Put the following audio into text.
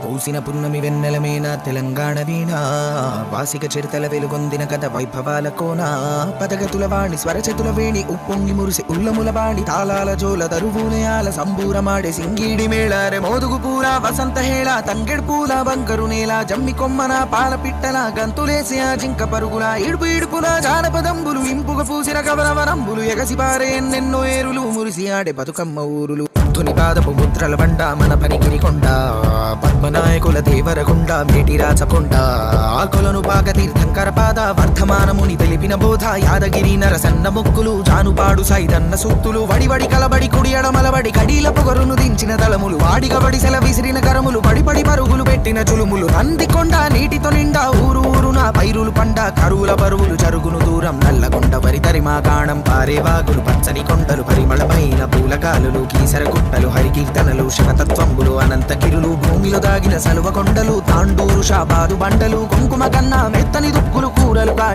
పూసిన పున్నమి వెన్నెలమేన తెలంగాణ వీణ వాసిక చిరుతల వెలుగొందిన కథ వైభవాల కోన పదగతుల వాణి స్వరచతుల వేణి ఉప్పొంగి మురిసి ఉల్లముల బాణి తాళాల జోల దరువునయాల సంబూరమాడే సింగీడి మేళారె మోదుగు పూల వసంత హేళ తంగెడు పూల బంకరు నేల జమ్మి కొమ్మన పాల పిట్టల గంతులేసి ఆ జింక పరుగుల ఇడుపు ఇడుపున జానపదంబులు ఇంపుగ పూసిన కవనవనంబులు ఎగసి పారే ఎన్నెన్నో ఏరులు మురిసి ఆడే బతుకమ్మ ఊరులు తుని పాదపు ముద్రల బండ మన పనికిరి కొండ పద్మనాయకుల దేవరకొండ మేటి రాచకొండ ఆకులను పాక తీర్థంకర పాద వర్ధమానముని తెలిపిన బోధ యాదగిరి నరసన్న మొక్కులు జానుపాడు సైదన్న సుత్తులు వడివడి కలబడి కుడి అడమలబడి కడీల పొగరును దించిన దళములు వాడిగబడి సెల విసిరిన కరములు పడిపడి పరుగులు పెట్టిన చులుములు నందికొండ నీటితో నిండా ఊరు ఊరున పైరులు పండ కరువుల బరువులు జరుగును దూరం నల్లగొండ వరి తరిమా కాణం పారేవాగులు పచ్చని కొండలు పరిమళమైన పూలకాలులు కీసర గుట్టలు హరికీర్తనలు శివతత్వంబులు అనంతగిరులు భూమిలో దాగిన సలువ కొండలు తాండూరు షాబాదు బండలు కుంకుమ కన్నా మెత్తని దుఃఖ